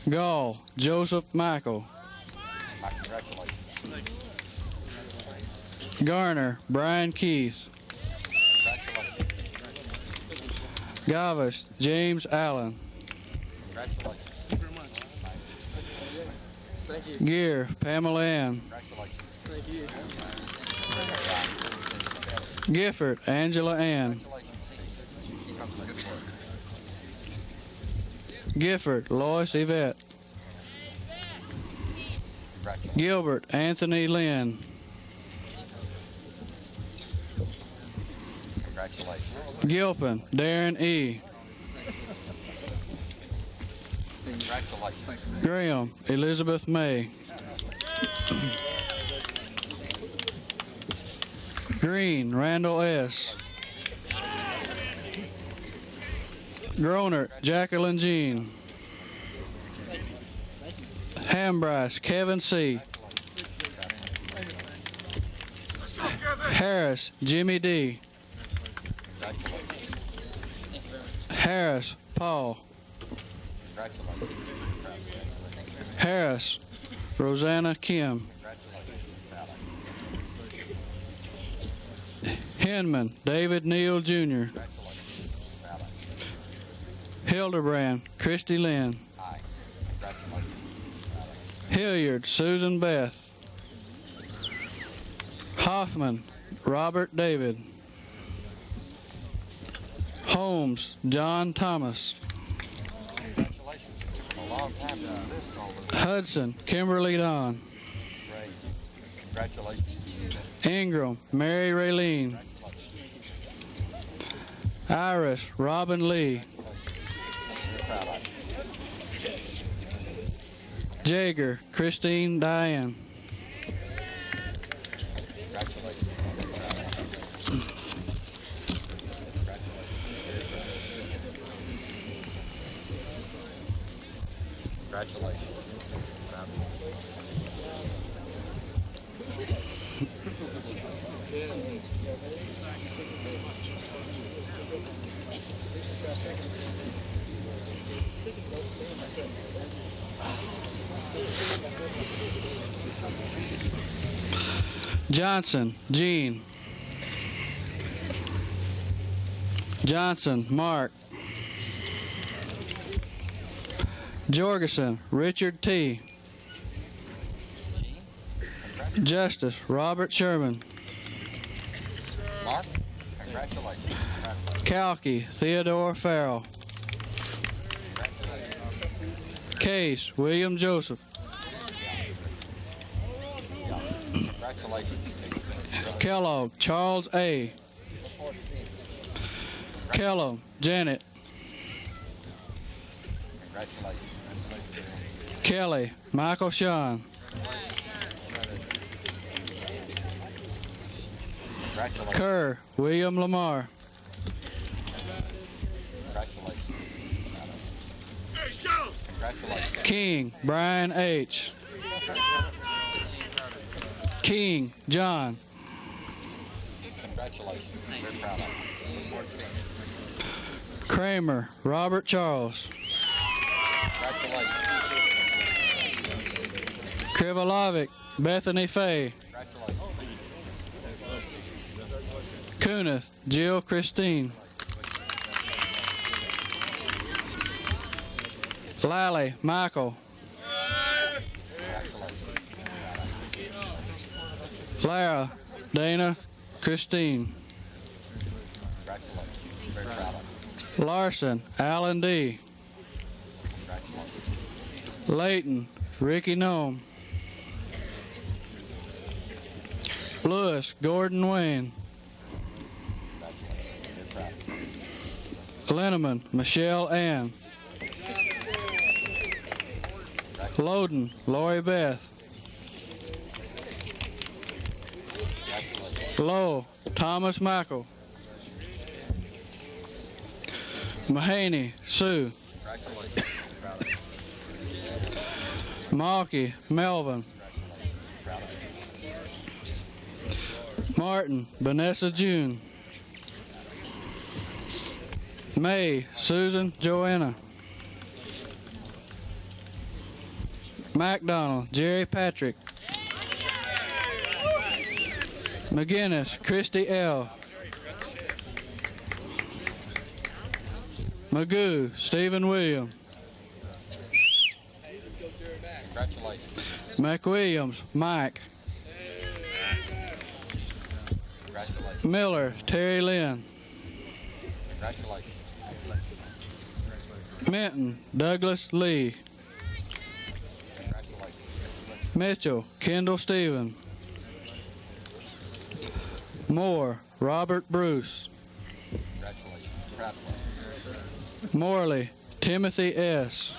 Gall Joseph Michael. Congratulations. Garner Brian Keith. Congratulations. Gavas James Allen. Congratulations. Gear Pamela Ann. Congratulations. Gifford Angela Ann. Keep up the good work. Gifford Lois Yvette. Congratulations. Gilbert Anthony Lynn. Congratulations. Gilpin Darren E. Congratulations. Graham Elizabeth May. Green Randall S. Groner Jacqueline Jean. Hambrise Kevin C. Harris Jimmy D. Harris Paul. Congratulations. Harris Rosanna Kim. Hinman David Neal Jr. Hildebrand Christy Lynn. Aye. Congratulations. Hilliard Susan Beth. Hoffman Robert David. Holmes John Thomas. Congratulations. It took a long time to do this over. Hudson Kimberly Don. Great. Congratulations to you. Ingram Mary Raylene. Iris Robin Lee. We're proud of you. Jager Christine Diane. Congratulations. Congratulations. Proud of you. Johnson Jean. Johnson Mark. Jorgensen Richard T. Justice Robert Sherman. Mark, congratulations. Kalki Theodore Farrell. Case William Joseph. Congratulations to you. Kellogg Charles A. Kellogg Janet. Congratulations. Kelly Michael Sean. Congratulations. Kerr William Lamar. Congratulations. Congratulations. King Brian H. King John. Congratulations. We're proud of you. Kramer Robert Charles. Congratulations. Krivolovic Bethany Fay. Congratulations. Kunith Jill Christine. Lally Michael. Lara Dana Christine. Congratulations. We're proud of you. Larson Alan D. Congratulations. Layton Ricky Nome. Lewis Gordon Wayne. Congratulations. We're proud of you. Linneman Michelle Ann. Loden Lori Beth. Lowe Thomas Michael. Mahaney Sue. Malky Melvin. Martin Vanessa June. May Susan Joanna. McDonald Jerry Patrick. McGinnis Christy L. Magoo Stephen William. McWilliams Mike. Miller Terry Lynn. Minton Douglas Lee. Mitchell Kendall Stephen. Moore Robert Bruce. Morley Timothy S.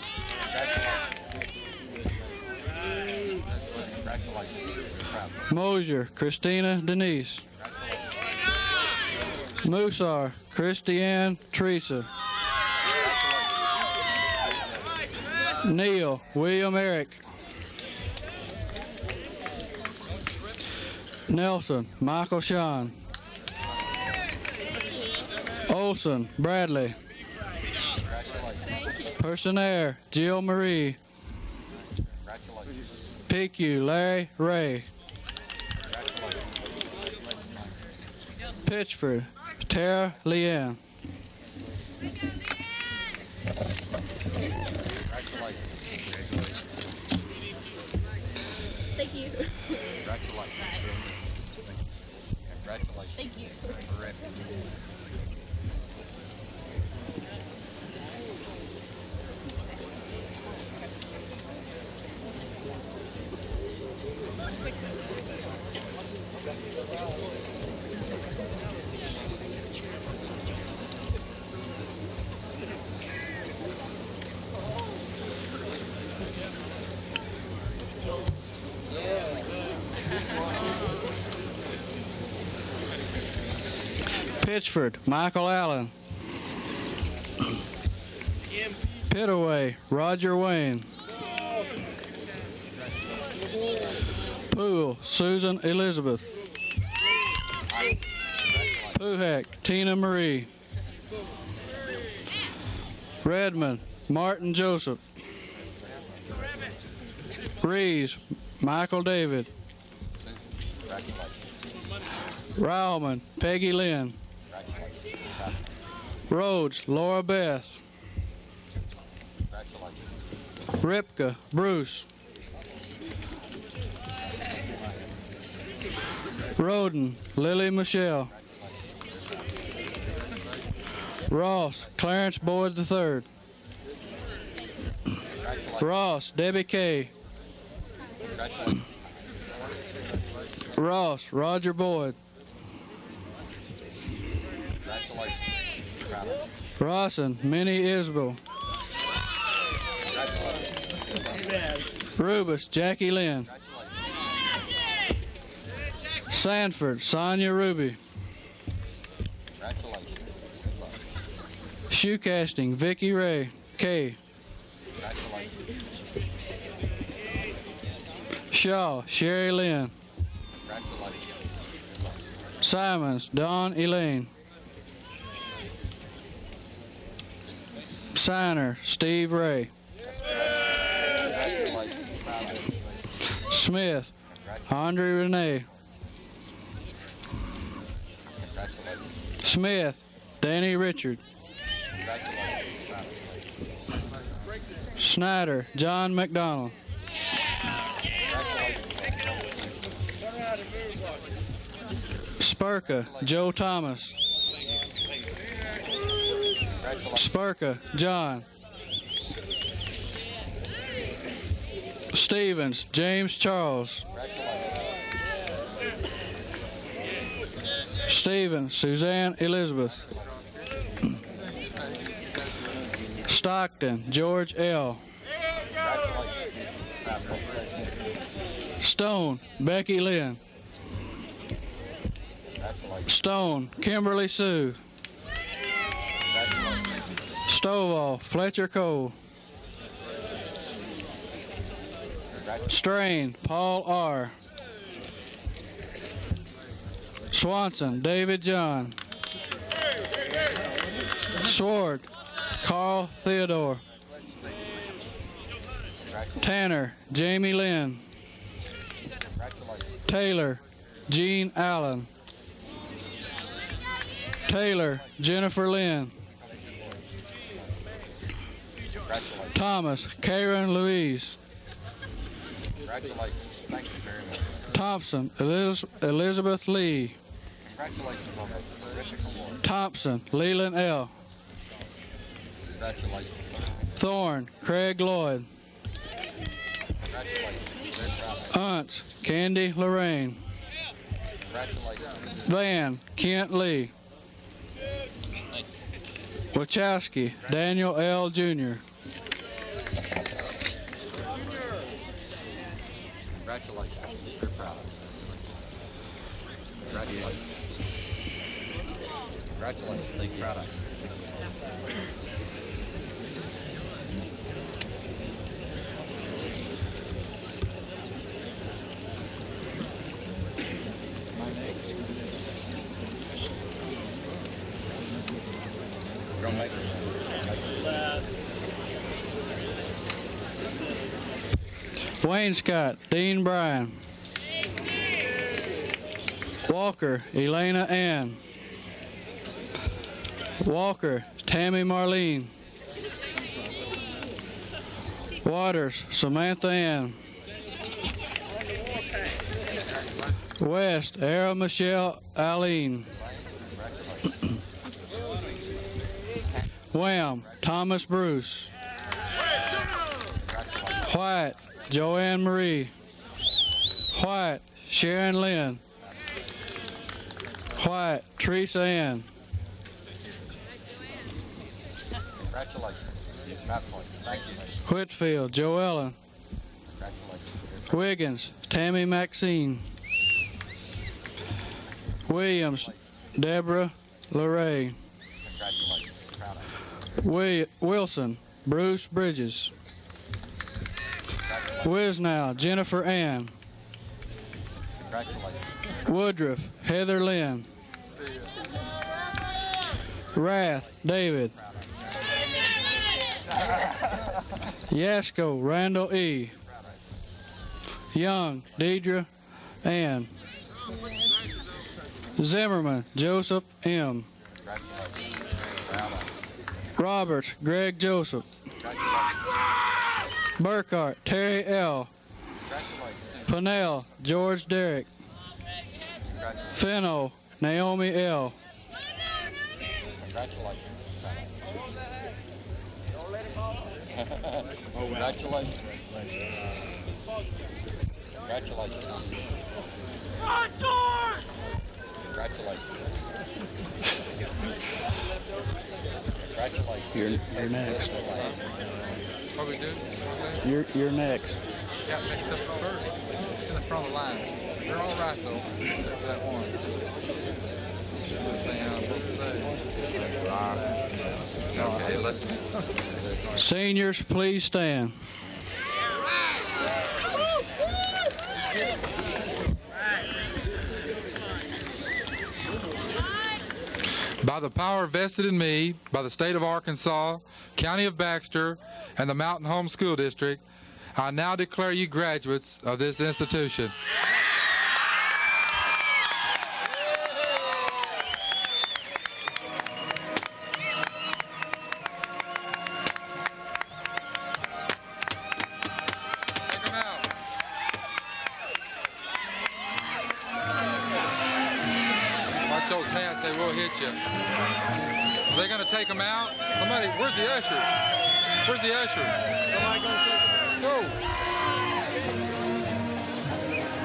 Mosier Christina Denise. Musar Christiane Teresa. Neal William Eric. Nelson Michael Sean. Olson Bradley. Personaire Jill Marie. PQ Larry Ray. Pitchford Tara Leanne. Thank you. Thank you. Pitchford Michael Allen. Pitaway Roger Wayne. Poole Susan Elizabeth. Puhack Tina Marie. Redmond Martin Joseph. Reeves Michael David. Rowman Peggy Lynn. Rhodes Laura Beth. Ripka Bruce. Roden Lily Michelle. Ross Clarence Boyd III. Ross Debbie K. Ross Roger Boyd. Rawson Minnie Isbell. Rubus Jackie Lynn. Sanford Sonia Ruby. Shoe casting Vicky Ray K. Shaw Sherry Lynn. Simons Dawn Elaine. Signer Steve Ray. Smith Andre Renee. Smith Danny Richard. Snyder John McDonald. Spurka Joe Thomas. Spurka John. Stevens James Charles. Stevens Suzanne Elizabeth. Stockton George L. Stone Becky Lynn. Stone Kimberly Sue. Stovall, Fletcher Cole. Strain, Paul R. Swanson, David John. Sword, Carl Theodore. Tanner, Jamie Lynn. Taylor, Jean Allen. Taylor, Jennifer Lynn. Thomas, Karen Louise. Congratulations. Thank you very much. Thompson, Elizabeth Lee. Congratulations on this terrific award. Thompson, Leland L. Congratulations. Thorne, Craig Lloyd. Congratulations. Very proud of you. Untz, Candy Lorraine. Congratulations. Van, Kent Lee. Wachowski, Daniel L. Jr. Congratulations. Very proud of you. Congratulations. Congratulations. Thank you. Proud of you. Go make it. Wayne Scott, Dean Bryan. Walker, Elena Ann. Walker, Tammy Marlene. Waters, Samantha Ann. West, Era Michelle Aline. Wham, Thomas Bruce. White, Joanne Marie. White, Sharon Lynn. White, Teresa Ann. Congratulations. Congratulations. Thank you, lady. Whitfield, Joellen. Congratulations. Wiggins, Tammy Maxine. Williams, Deborah Lorraine. Congratulations. Proud of you. Wilson, Bruce Bridges. Wisnow, Jennifer Ann. Congratulations. Woodruff, Heather Lynn. Rath, David. Yasko, Randall E. Young, Deidre Ann. Zimmerman, Joseph M. Congratulations. Proud of Roberts, Greg Joseph. Burkhart, Terry L. Congratulations. Pennell, George Derrick. Fennell, Naomi L. Congratulations. Congratulations. Congratulations. Congratulations. Congratulations. You're next. What we doing? You're next. Got mixed up at first. It's in the front of the line. They're all right though, except for that one. Okay, let's. Seniors, please stand. By the power vested in me by the state of Arkansas, county of Baxter, and the Mountain Home School District, I now declare you graduates of this institution. Take them out. Watch those hats, they will hit you. Are they going to take them out? Somebody, where's the ushers? Where's the ushers? Somebody go take them. Let's go.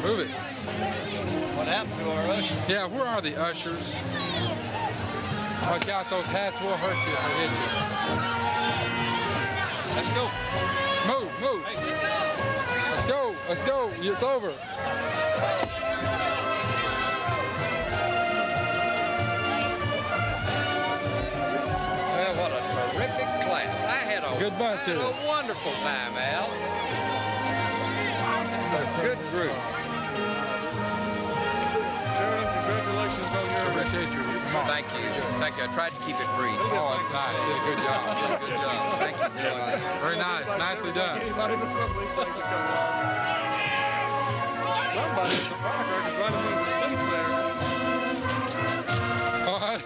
Move it. What happened to our ushers? Yeah, where are the ushers? Watch out, those hats will hurt you if they hit you. Let's go. Move, move. Let's go, let's go. It's over. Well, what a terrific class. Good bunch, had too. a wonderful time, Al. It's a good group. Sheridan, congratulations on your Appreciate you. Come on. Thank you. Thank you. I tried to keep it brief. Oh, it's nice. You did a good job. Good job. Thank you very much. Very nice. Nicely done. Anybody but some of these things that come along. Somebody at the firecrackers right among the seats there. All right.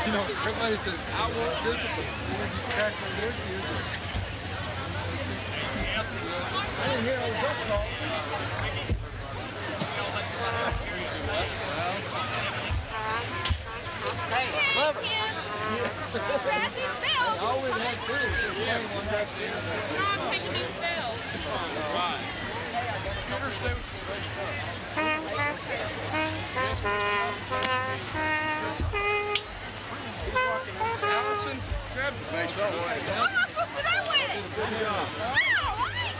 You know, everybody says, I want this, but when you crack on this, I didn't hear those duck calls. Hey, clever. Grab these bells. I always had two. One back there. No, I'm taking these bells. Right. Allison, grab the base. What am I supposed to do with it? Good job. Wow, right?